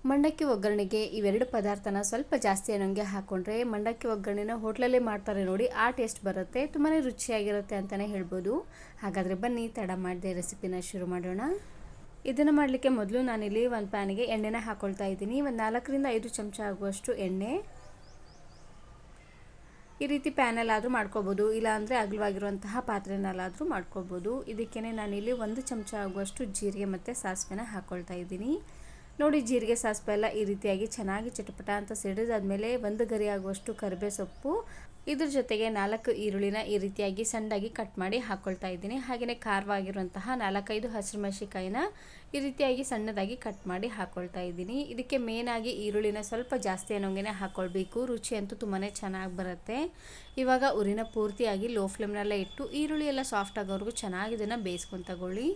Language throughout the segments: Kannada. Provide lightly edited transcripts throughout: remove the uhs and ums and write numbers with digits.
ಮಂಡಕ್ಕಿ ಒಗ್ಗರಣೆಗೆ ಇವೆರಡು ಪದಾರ್ಥನ ಸ್ವಲ್ಪ ಜಾಸ್ತಿ ಅನ್ನೋಂಗೆ ಹಾಕ್ಕೊಂಡ್ರೆ ಮಂಡಕ್ಕಿ ಒಗ್ಗರಣೆನ ಹೋಟ್ಲಲ್ಲೇ ಮಾಡ್ತಾರೆ ನೋಡಿ, ಆ ಟೇಸ್ಟ್ ಬರುತ್ತೆ. ತುಂಬಾ ರುಚಿಯಾಗಿರುತ್ತೆ ಅಂತಲೇ ಹೇಳ್ಬೋದು. ಹಾಗಾದರೆ ಬನ್ನಿ ತಡ ಮಾಡದೆ ರೆಸಿಪಿನ ಶುರು ಮಾಡೋಣ. ಇದನ್ನು ಮಾಡಲಿಕ್ಕೆ ಮೊದಲು ನಾನಿಲ್ಲಿ ಒಂದು ಪ್ಯಾನಿಗೆ ಎಣ್ಣೆನ ಹಾಕ್ಕೊಳ್ತಾ ಇದ್ದೀನಿ. ಒಂದು 4ರಿಂದ 5 ಚಮಚ ಆಗುವಷ್ಟು ಎಣ್ಣೆ. ಈ ರೀತಿ ಪ್ಯಾನಲ್ಲಾದರೂ ಮಾಡ್ಕೋಬೋದು, ಇಲ್ಲಾಂದರೆ ಅಗಲವಾಗಿರುವಂತಹ ಪಾತ್ರೆನಲ್ಲಾದರೂ ಮಾಡ್ಕೋಬೋದು. ಇದಕ್ಕೇ ನಾನಿಲ್ಲಿ 1 ಚಮಚ ಆಗುವಷ್ಟು ಜೀರಿಗೆ ಮತ್ತು ಸಾಸಿವೆನ ಹಾಕ್ಕೊಳ್ತಾ ಇದ್ದೀನಿ. ನೋಡಿ, ಜೀರಿಗೆ ಸಾಸಿವೆ ಎಲ್ಲ ಈ ರೀತಿಯಾಗಿ ಚೆನ್ನಾಗಿ ಚಟಪಟ ಅಂತ ಸಿಡಿದಾದ್ಮೇಲೆ 1 ಗರಿ ಆಗುವಷ್ಟು ಕರಿಬೇವು ಸೊಪ್ಪು, ಇದ್ರ ಜೊತೆಗೆ 4 ಈರುಳ್ಳಿನ ಈ ರೀತಿಯಾಗಿ ಸಣ್ಣದಾಗಿ ಕಟ್ ಮಾಡಿ ಹಾಕ್ಕೊಳ್ತಾ ಇದ್ದೀನಿ. ಹಾಗೆಯೇ ಖಾರವಾಗಿರುವಂತಹ 4-5 ಹಸಿಮೆಣಸಿಕಾಯಿನ ಈ ರೀತಿಯಾಗಿ ಸಣ್ಣದಾಗಿ ಕಟ್ ಮಾಡಿ ಹಾಕ್ಕೊಳ್ತಾ ಇದ್ದೀನಿ. ಇದಕ್ಕೆ ಮೇನಾಗಿ ಈರುಳ್ಳಿನ ಸ್ವಲ್ಪ ಜಾಸ್ತಿ ಅನ್ನೋಂಗೆ ಹಾಕ್ಕೊಳ್ಬೇಕು, ರುಚಿ ಅಂತೂ ತುಂಬಾ ಚೆನ್ನಾಗಿ ಬರುತ್ತೆ. ಇವಾಗ ಉರಿನ ಪೂರ್ತಿಯಾಗಿ ಲೋ ಫ್ಲೇಮ್ನಲ್ಲೇ ಇಟ್ಟು ಈರುಳ್ಳಿ ಎಲ್ಲ ಸಾಫ್ಟ್ ಆಗೋವರೆಗೂ ಚೆನ್ನಾಗಿ ಇದನ್ನು ಬೇಯಿಸ್ಕೊಂಡು ತಗೊಳ್ಳಿ.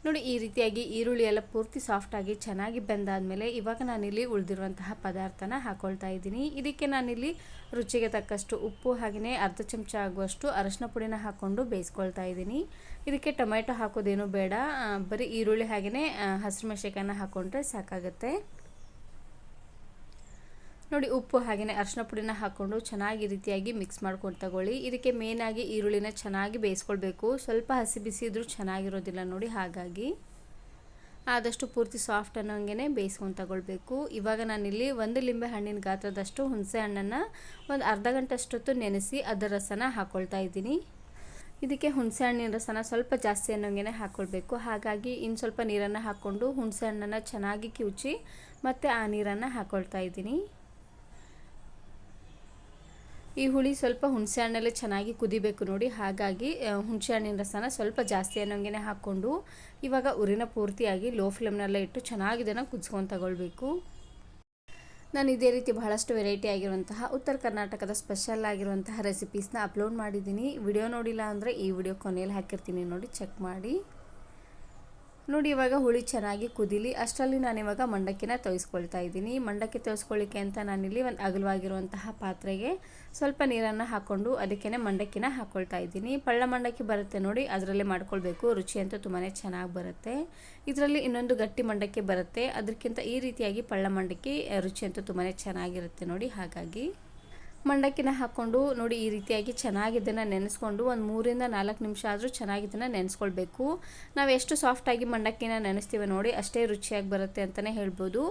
ನೋಡಿ, ಈ ರೀತಿಯಾಗಿ ಈರುಳ್ಳಿ ಎಲ್ಲ ಪೂರ್ತಿ ಸಾಫ್ಟಾಗಿ ಚೆನ್ನಾಗಿ ಬೆಂದಾದಮೇಲೆ ಇವಾಗ ನಾನಿಲ್ಲಿ ಉಳಿದಿರುವಂತಹ ಪದಾರ್ಥನ ಹಾಕ್ಕೊಳ್ತಾ ಇದ್ದೀನಿ. ಇದಕ್ಕೆ ನಾನಿಲ್ಲಿ ರುಚಿಗೆ ತಕ್ಕಷ್ಟು ಉಪ್ಪು ಹಾಗೆಯೇ ಅರ್ಧ ಚಮಚ ಆಗುವಷ್ಟು ಅರಶಿನ ಪುಡಿನ ಹಾಕ್ಕೊಂಡು ಬೇಯಿಸ್ಕೊಳ್ತಾ ಇದ್ದೀನಿ. ಇದಕ್ಕೆ ಟೊಮೆಟೊ ಹಾಕೋದೇನು ಬೇಡ, ಬರೀ ಈರುಳ್ಳಿ ಹಾಗೆಯೇ ಹಸಿಮೆಣಸಿಕಾಯಿನ ಹಾಕ್ಕೊಂಡ್ರೆ ಸಾಕಾಗುತ್ತೆ. ನೋಡಿ, ಉಪ್ಪು ಹಾಗೆಯೇ ಅರಿಶಿನ ಪುಡಿನ ಹಾಕ್ಕೊಂಡು ಚೆನ್ನಾಗಿ ರೀತಿಯಾಗಿ ಮಿಕ್ಸ್ ಮಾಡ್ಕೊಂಡು ತಗೊಳ್ಳಿ. ಇದಕ್ಕೆ ಮೇನಾಗಿ ಈರುಳ್ಳಿನ ಚೆನ್ನಾಗಿ ಬೇಯಿಸ್ಕೊಳ್ಬೇಕು, ಸ್ವಲ್ಪ ಹಸಿ ಬಿಸಿ ಇದ್ರೂ ಚೆನ್ನಾಗಿರೋದಿಲ್ಲ ನೋಡಿ. ಹಾಗಾಗಿ ಆದಷ್ಟು ಪೂರ್ತಿ ಸಾಫ್ಟ್ ಅನ್ನೋಂಗೆ ಬೇಯಿಸ್ಕೊಂಡು ತಗೊಳ್ಬೇಕು. ಇವಾಗ ನಾನಿಲ್ಲಿ 1 ಲಿಂಬೆ ಹಣ್ಣಿನ ಗಾತ್ರದಷ್ಟು ಹುಣಸೆ ಹಣ್ಣನ್ನು ಒಂದು ಅರ್ಧ ಗಂಟೆ ಅಷ್ಟೊತ್ತು ನೆನೆಸಿ ಅದರ ರಸನ ಹಾಕ್ಕೊಳ್ತಾ ಇದ್ದೀನಿ. ಇದಕ್ಕೆ ಹುಣಸೆ ಹಣ್ಣಿನ ರಸನ ಸ್ವಲ್ಪ ಜಾಸ್ತಿ ಅನ್ನೋಂಗೆ ಹಾಕ್ಕೊಳ್ಬೇಕು. ಹಾಗಾಗಿ ಇನ್ನು ಸ್ವಲ್ಪ ನೀರನ್ನು ಹಾಕ್ಕೊಂಡು ಹುಣಸೆ ಹಣ್ಣನ್ನು ಚೆನ್ನಾಗಿ ಕಿವುಚಿ ಮತ್ತು ಆ ನೀರನ್ನು ಹಾಕ್ಕೊಳ್ತಾ ಇದ್ದೀನಿ. ಈ ಹುಳಿ ಸ್ವಲ್ಪ ಹುಣಸೆ ಹಣ್ಣಲ್ಲೇ ಚೆನ್ನಾಗಿ ಕುದಿಬೇಕು ನೋಡಿ. ಹಾಗಾಗಿ ಹುಣಸೆ ಹಣ್ಣಿನ ರಸನ ಸ್ವಲ್ಪ ಜಾಸ್ತಿ ಅನ್ನೋಂಗೆ ಹಾಕ್ಕೊಂಡು ಇವಾಗ ಉರಿನ ಪೂರ್ತಿಯಾಗಿ ಲೋ ಫ್ಲೇಮ್ನಲ್ಲೇ ಇಟ್ಟು ಚೆನ್ನಾಗಿ ಇದನ್ನು ಕುದಿಸ್ಕೊಂಡು ತಗೊಳ್ಬೇಕು. ನಾನು ಇದೇ ರೀತಿ ಬಹಳಷ್ಟು ವೆರೈಟಿ ಆಗಿರುವಂತಹ ಉತ್ತರ ಕರ್ನಾಟಕದ ಸ್ಪೆಷಲ್ ಆಗಿರುವಂತಹ ರೆಸಿಪೀಸ್ನ ಅಪ್ಲೋಡ್ ಮಾಡಿದ್ದೀನಿ. ವಿಡಿಯೋ ನೋಡಿಲ್ಲ ಅಂದರೆ ಈ ವಿಡಿಯೋ ಕೊನೆಯಲ್ಲಿ ಹಾಕಿರ್ತೀನಿ ನೋಡಿ, ಚೆಕ್ ಮಾಡಿ. ನೋಡಿ, ಇವಾಗ ಹುಳಿ ಚೆನ್ನಾಗಿ ಕುದಿಲಿ. ಅಷ್ಟರಲ್ಲಿ ನಾನಿವಾಗ ಮಂಡಕ್ಕಿನ ತೋಯಿಸ್ಕೊಳ್ತಾ ಇದ್ದೀನಿ. ಮಂಡಕ್ಕಿ ತೋಯಿಸ್ಕೊಳ್ಳಿಕ್ಕೆ ಅಂತ ನಾನಿಲ್ಲಿ ಒಂದು ಅಗಲವಾಗಿರುವಂತಹ ಪಾತ್ರೆಗೆ ಸ್ವಲ್ಪ ನೀರನ್ನು ಹಾಕ್ಕೊಂಡು ಅದಕ್ಕೇ ಮಂಡಕ್ಕಿನ ಹಾಕ್ಕೊಳ್ತಾ ಇದ್ದೀನಿ. ಪಳ್ಳ ಮಂಡಕ್ಕಿ ಬರುತ್ತೆ ನೋಡಿ, ಅದರಲ್ಲೇ ಮಾಡ್ಕೊಳ್ಬೇಕು. ರುಚಿ ಅಂತೂ ತುಂಬಾ ಚೆನ್ನಾಗಿ ಬರುತ್ತೆ. ಇದರಲ್ಲಿ ಇನ್ನೊಂದು ಗಟ್ಟಿ ಮಂಡಕ್ಕಿ ಬರುತ್ತೆ, ಅದಕ್ಕಿಂತ ಈ ರೀತಿಯಾಗಿ ಪಳ್ಳ ಮಂಡಕ್ಕಿ ರುಚಿ ಅಂತೂ ತುಂಬಾ ಚೆನ್ನಾಗಿರುತ್ತೆ ನೋಡಿ. ಹಾಗಾಗಿ ಮಂಡಕ್ಕಿನ ಹಾಕ್ಕೊಂಡು ನೋಡಿ, ಈ ರೀತಿಯಾಗಿ ಚೆನ್ನಾಗಿ ಇದನ್ನು ನೆನೆಸ್ಕೊಂಡು ಒಂದು 3ರಿಂದ 4 ನಿಮಿಷ ಆದರೂ ಚೆನ್ನಾಗಿ ಇದನ್ನು ನೆನೆಸ್ಕೊಳ್ಬೇಕು. ನಾವು ಎಷ್ಟು ಸಾಫ್ಟಾಗಿ ಮಂಡಕ್ಕಿನ ನೆನೆಸ್ತೀವಿ ನೋಡಿ, ಅಷ್ಟೇ ರುಚಿಯಾಗಿ ಬರುತ್ತೆ ಅಂತಲೇ ಹೇಳ್ಬೋದು.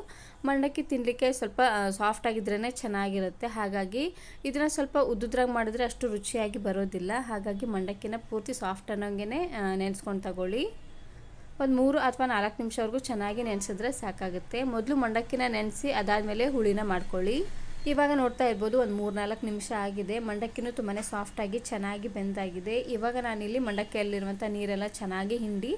ಮಂಡಕ್ಕಿ ತಿನ್ನಲಿಕ್ಕೆ ಸ್ವಲ್ಪ ಸಾಫ್ಟಾಗಿದ್ರೇ ಚೆನ್ನಾಗಿರುತ್ತೆ. ಹಾಗಾಗಿ ಇದನ್ನು ಸ್ವಲ್ಪ ಉದ್ದುದ್ರಾಗಿ ಮಾಡಿದ್ರೆ ಅಷ್ಟು ರುಚಿಯಾಗಿ ಬರೋದಿಲ್ಲ. ಹಾಗಾಗಿ ಮಂಡಕ್ಕಿನ ಪೂರ್ತಿ ಸಾಫ್ಟ್ ಅನ್ನೋಂಗೆ ನೆನೆಸ್ಕೊಂಡು ತಗೊಳ್ಳಿ. ಒಂದು 3 ಅಥವಾ 4 ನಿಮಿಷವರೆಗೂ ಚೆನ್ನಾಗಿ ನೆನೆಸಿದ್ರೆ ಸಾಕಾಗುತ್ತೆ. ಮೊದಲು ಮಂಡಕ್ಕಿನ ನೆನೆಸಿ ಅದಾದಮೇಲೆ ಹುಳಿನ ಮಾಡ್ಕೊಳ್ಳಿ. ಇವಾಗ ನೋಡ್ತಾ ಇರ್ಬೋದು, ಒಂದು 3-4 ನಿಮಿಷ ಆಗಿದೆ. ಮಂಡಕ್ಕಿನೂ ತುಂಬಾ ಸಾಫ್ಟಾಗಿ ಚೆನ್ನಾಗಿ ಬೆಂದಾಗಿದೆ. ಇವಾಗ ನಾನಿಲ್ಲಿ ಮಂಡಕ್ಕಿಯಲ್ಲಿರುವಂಥ ನೀರೆಲ್ಲ ಚೆನ್ನಾಗಿ ಹಿಂಡಿ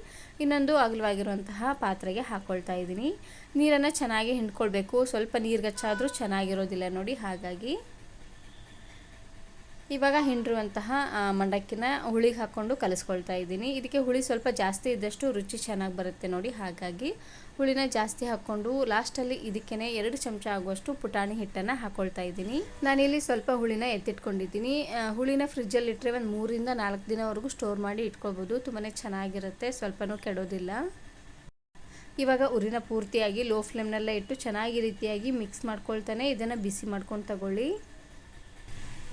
ಇನ್ನೊಂದು ಅಗಲವಾಗಿರುವಂತಹ ಪಾತ್ರೆಗೆ ಹಾಕ್ಕೊಳ್ತಾ ಇದ್ದೀನಿ. ನೀರನ್ನು ಚೆನ್ನಾಗಿ ಹಿಂಡ್ಕೊಳ್ಬೇಕು, ಸ್ವಲ್ಪ ನೀರುಗಚ್ಚಾದರೂ ಚೆನ್ನಾಗಿರೋದಿಲ್ಲ ನೋಡಿ. ಹಾಗಾಗಿ ಇವಾಗ ಹಿಂಡಿರುವಂತಹ ಮಂಡಕ್ಕಿನ ಹುಳಿಗೆ ಹಾಕ್ಕೊಂಡು ಕಲಿಸ್ಕೊಳ್ತಾ ಇದ್ದೀನಿ. ಇದಕ್ಕೆ ಹುಳಿ ಸ್ವಲ್ಪ ಜಾಸ್ತಿ ಇದ್ದಷ್ಟು ರುಚಿ ಚೆನ್ನಾಗಿ ಬರುತ್ತೆ ನೋಡಿ. ಹಾಗಾಗಿ ಹುಳಿನ ಜಾಸ್ತಿ ಹಾಕ್ಕೊಂಡು ಲಾಸ್ಟಲ್ಲಿ ಇದಕ್ಕೇ 2 ಚಮಚ ಆಗುವಷ್ಟು ಪುಟಾಣಿ ಹಿಟ್ಟನ್ನು ಹಾಕ್ಕೊಳ್ತಾ ಇದ್ದೀನಿ. ನಾನಿಲ್ಲಿ ಸ್ವಲ್ಪ ಹುಳಿನ ಎತ್ತಿಟ್ಕೊಂಡಿದ್ದೀನಿ. ಹುಳಿನ ಫ್ರಿಜ್ಜಲ್ಲಿ ಇಟ್ಟರೆ ಒಂದು 3ರಿಂದ 4 ದಿನವರೆಗೂ ಸ್ಟೋರ್ ಮಾಡಿ ಇಟ್ಕೊಳ್ಬೋದು. ತುಂಬಾ ಚೆನ್ನಾಗಿರುತ್ತೆ, ಸ್ವಲ್ಪನೂ ಕೆಡೋದಿಲ್ಲ. ಇವಾಗ ಉರಿನ ಪೂರ್ತಿಯಾಗಿ ಲೋ ಫ್ಲೇಮ್ನಲ್ಲೇ ಇಟ್ಟು ಚೆನ್ನಾಗಿ ರೀತಿಯಾಗಿ ಮಿಕ್ಸ್ ಮಾಡ್ಕೊಳ್ತಾನೆ ಇದನ್ನು ಬಿಸಿ ಮಾಡ್ಕೊಂಡು ತಗೊಳ್ಳಿ.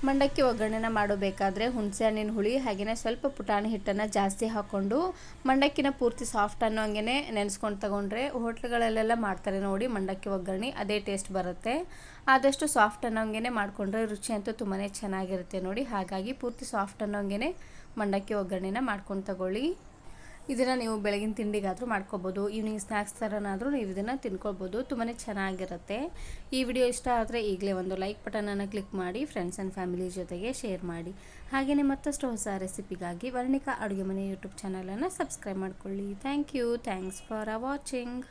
ಮಂಡಕ್ಕಿ ಒಗ್ಗರಣೆನ ಮಾಡಬೇಕಾದ್ರೆ ಹುಣಸೆ ಹಣ್ಣಿನ ಹುಳಿ ಹಾಗೆಯೇ ಸ್ವಲ್ಪ ಪುಟಾಣಿ ಹಿಟ್ಟನ್ನು ಜಾಸ್ತಿ ಹಾಕ್ಕೊಂಡು ಮಂಡಕ್ಕಿನ ಪೂರ್ತಿ ಸಾಫ್ಟ್ ಅನ್ನೋಂಗೆ ನೆನೆಸ್ಕೊಂಡು ತಗೊಂಡ್ರೆ ಹೋಟ್ಲುಗಳಲ್ಲೆಲ್ಲ ಮಾಡ್ತಾರೆ ನೋಡಿ ಮಂಡಕ್ಕಿ ಒಗ್ಗರಣೆ, ಅದೇ ಟೇಸ್ಟ್ ಬರುತ್ತೆ. ಆದಷ್ಟು ಸಾಫ್ಟ್ ಅನ್ನೋಂಗೆ ಮಾಡಿಕೊಂಡ್ರೆ ರುಚಿ ಅಂತೂ ತುಂಬಾ ಚೆನ್ನಾಗಿರುತ್ತೆ ನೋಡಿ. ಹಾಗಾಗಿ ಪೂರ್ತಿ ಸಾಫ್ಟ್ ಅನ್ನೋಂಗೆ ಮಂಡಕ್ಕಿ ಒಗ್ಗರಣೆನ ಮಾಡ್ಕೊಂಡು ತಗೊಳ್ಳಿ. ಇದನ್ನು ನೀವು ಬೆಳಗಿನ ತಿಂಡಿಗಾದರೂ ಮಾಡ್ಕೋಬೋದು, ಈವ್ನಿಂಗ್ ಸ್ನ್ಯಾಕ್ಸ್ ಥರನಾದರೂ ನೀವು ಇದನ್ನು ತಿನ್ಕೊಳ್ಬೋದು. ತುಂಬಾ ಚೆನ್ನಾಗಿರುತ್ತೆ. ಈ ವಿಡಿಯೋ ಇಷ್ಟ ಆದರೆ ಈಗಲೇ ಒಂದು ಲೈಕ್ ಬಟನನ್ನು ಕ್ಲಿಕ್ ಮಾಡಿ ಫ್ರೆಂಡ್ಸ್ ಆ್ಯಂಡ್ ಫ್ಯಾಮಿಲಿ ಜೊತೆಗೆ ಶೇರ್ ಮಾಡಿ. ಹಾಗೆಯೇ ಮತ್ತಷ್ಟು ಹೊಸ ರೆಸಿಪಿಗಾಗಿ ವರ್ಣಿಕಾ ಅಡುಗೆ ಮನೆ ಯೂಟ್ಯೂಬ್ ಚಾನಲನ್ನು ಸಬ್ಸ್ಕ್ರೈಬ್ ಮಾಡ್ಕೊಳ್ಳಿ. Thanks for watching.